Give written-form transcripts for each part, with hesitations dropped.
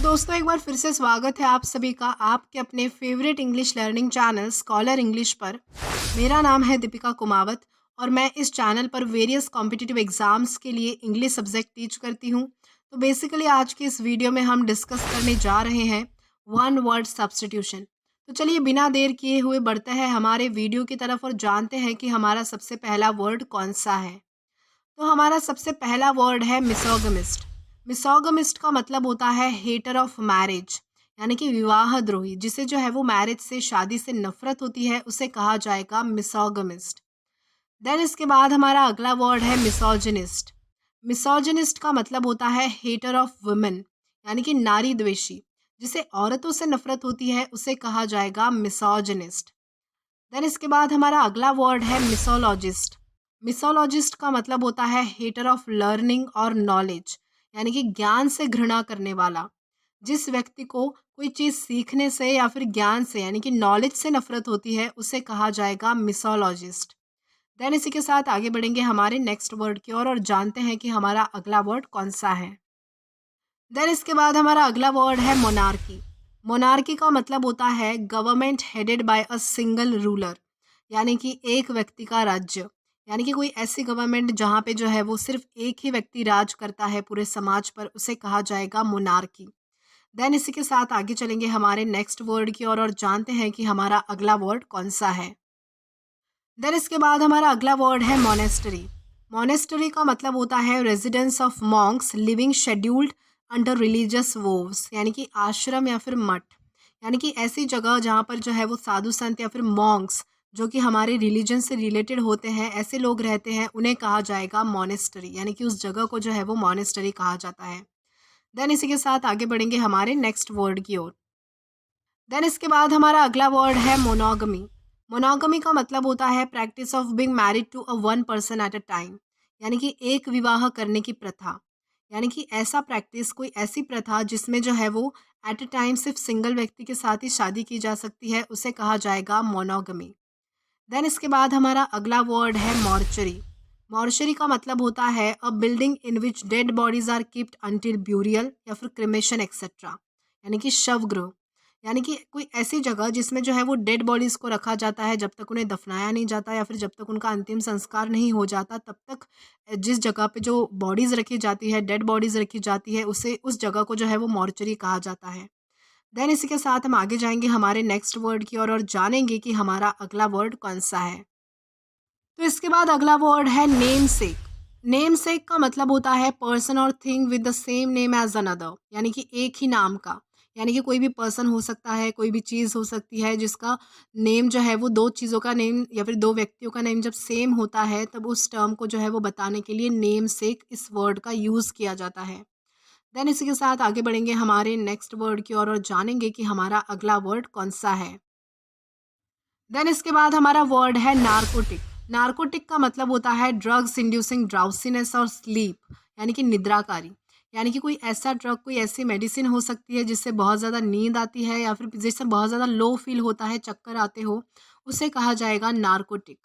दोस्तों, एक बार फिर से स्वागत है आप सभी का आपके अपने favourite English learning channel scholar English पर। मेरा नाम है दीपिका कुमावत और मैं इस चैनल पर वेरियस कॉम्पिटिटिव एग्जाम्स के लिए इंग्लिश सब्जेक्ट टीच करती हूँ। तो बेसिकली आज की इस वीडियो में हम डिस्कस करने जा रहे हैं वन वर्ड सब्स्टिट्यूशन। तो चलिए बिना देर किए हुए बढ़ते हैं हमारे वीडियो की तरफ और जानते हैं कि हमारा सबसे पहला वर्ड कौन सा है। तो हमारा सबसे पहला वर्ड है मिसोगमिस्ट। मिसोगमिस्ट का मतलब होता है हेटर ऑफ मैरिज, यानी कि विवाहद्रोही। जिसे जो है वो मैरिज से, शादी से नफरत होती है, उसे कहा जाएगा मिसोगमिस्ट। देन इसके बाद हमारा अगला वर्ड है मिसोजिनिस्ट। मिसोजिनिस्ट का मतलब होता है हेटर ऑफ वुमेन, यानी कि नारी द्वेषी। जिसे औरतों से नफरत होती है उसे कहा जाएगा मिसोजिनिस्ट। देन इसके बाद हमारा अगला वर्ड है मिसोलॉजिस्ट। मिसोलॉजिस्ट का मतलब होता है हेटर ऑफ लर्निंग और नॉलेज, यानी कि ज्ञान से घृणा करने वाला। जिस व्यक्ति को कोई चीज़ सीखने से या फिर ज्ञान से यानी कि नॉलेज से नफरत होती है उसे कहा जाएगा मिसोलॉजिस्ट। देन इसी के साथ आगे बढ़ेंगे हमारे नेक्स्ट वर्ड की ओर और जानते हैं कि हमारा अगला वर्ड कौन सा है। देन इसके बाद हमारा अगला वर्ड है मोनार्की। मोनार्की का मतलब होता है government headed by a single ruler, यानी कि एक व्यक्ति का राज्य। यानी कि कोई ऐसी गवर्नमेंट जहाँ पे जो है वो सिर्फ एक ही व्यक्ति राज करता है पूरे समाज पर, उसे कहा जाएगा मोनार्की। देन इसी के साथ आगे चलेंगे हमारे नेक्स्ट वर्ड की ओर और जानते हैं कि हमारा अगला वर्ड कौन सा है। देन इसके बाद हमारा अगला वर्ड है मोनेस्टरी। मोनेस्टरी का मतलब होता है residence of monks living scheduled under religious vows, यानी कि आश्रम या फिर मठ। यानी कि ऐसी जगह जहाँ पर जो है वो साधु संत या फिर मॉन्क्स जो कि हमारे रिलीजन से रिलेटेड होते हैं, ऐसे लोग रहते हैं, उन्हें कहा जाएगा मोनेस्टरी। यानी कि उस जगह को जो है वो मोनेस्टरी कहा जाता है। देन इसी के साथ आगे बढ़ेंगे हमारे नेक्स्ट वर्ड की ओर। देन इसके बाद हमारा अगला वर्ड है मोनोगमी। मोनोगमी का मतलब होता है practice of being married to a one person at a time, यानी कि एक विवाह करने की प्रथा। यानी कि ऐसा प्रैक्टिस, कोई ऐसी प्रथा जिसमें जो है वो एट अ टाइम सिर्फ सिंगल व्यक्ति के साथ ही शादी की जा सकती है, उसे कहा जाएगा मोनोगमी। देन इसके बाद हमारा अगला वर्ड है मॉर्चरी। मॉर्चरी का मतलब होता है a building in which dead bodies are kept until burial या फिर क्रिमेशन एक्सेट्रा, यानी कि शवगृह। यानी कि कोई ऐसी जगह जिसमें जो है वो डेड बॉडीज़ को रखा जाता है जब तक उन्हें दफनाया नहीं जाता या फिर जब तक उनका अंतिम संस्कार नहीं हो जाता, तब तक जिस जगह पे जो बॉडीज़ रखी जाती है, डेड बॉडीज़ रखी जाती है, उसे, उस जगह को जो है वो मॉर्चरी कहा जाता है। देन इसी के साथ हम आगे जाएंगे हमारे नेक्स्ट वर्ड की ओर और जानेंगे कि हमारा अगला वर्ड कौन सा है। तो इसके बाद अगला वर्ड है नेम सेक। नेम सेक का मतलब होता है पर्सन और thing with the same name as another, यानी कि एक ही नाम का। यानी कि कोई भी पर्सन हो सकता है, कोई भी चीज़ हो सकती है जिसका नेम जो है वो, दो चीज़ों का नेम या फिर दो व्यक्तियों का नेम जब सेम होता है तब उस टर्म को जो है वो बताने के लिए नेम सेक इस वर्ड का यूज़ किया जाता है। देन इसी के साथ आगे बढ़ेंगे हमारे नेक्स्ट वर्ड की ओर और जानेंगे कि हमारा अगला वर्ड कौन सा है। देन इसके बाद हमारा वर्ड है नार्कोटिक। नार्कोटिक का मतलब होता है ड्रग्स इंड्यूसिंग ड्राउसीनेस और स्लीप, यानी कि निद्राकारी। यानी कि कोई ऐसा ड्रग, कोई ऐसी मेडिसिन हो सकती है जिससे बहुत ज़्यादा नींद आती है या फिर जिससे बहुत ज़्यादा लो फील होता है, चक्कर आते हो, उसे कहा जाएगा नार्कोटिक।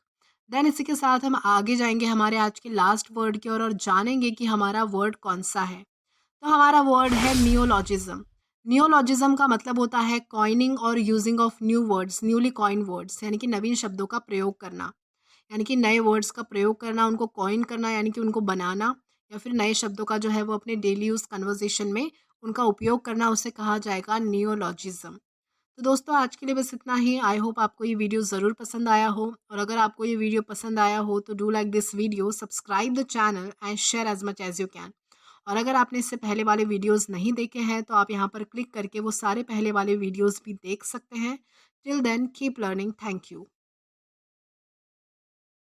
देन इसी के साथ हम आगे जाएंगे हमारे आज के लास्ट वर्ड की ओर और जानेंगे कि हमारा वर्ड कौन सा है। तो हमारा वर्ड है नियोलॉजिज्म। नियोलॉजिज्म का मतलब होता है कॉइनिंग और using of new words, newly coin words, यानी कि नवीन शब्दों का प्रयोग करना। यानी कि नए वर्ड्स का प्रयोग करना, उनको कॉइन करना, यानी कि उनको बनाना, या फिर नए शब्दों का जो है वो अपने डेली यूज कन्वर्सेशन में उनका उपयोग करना, उसे कहा जाएगा नियोलॉजिज्म। तो दोस्तों, आज के लिए बस इतना ही। आई होप आपको ये वीडियो ज़रूर पसंद आया हो, और अगर आपको ये वीडियो पसंद आया हो तो do like this video, subscribe the channel and share as much as you can. और अगर आपने इससे पहले वाले वीडियोस नहीं देखे हैं तो आप यहाँ पर क्लिक करके वो सारे पहले वाले वीडियोस भी देख सकते हैं। Till then keep learning. Thank you.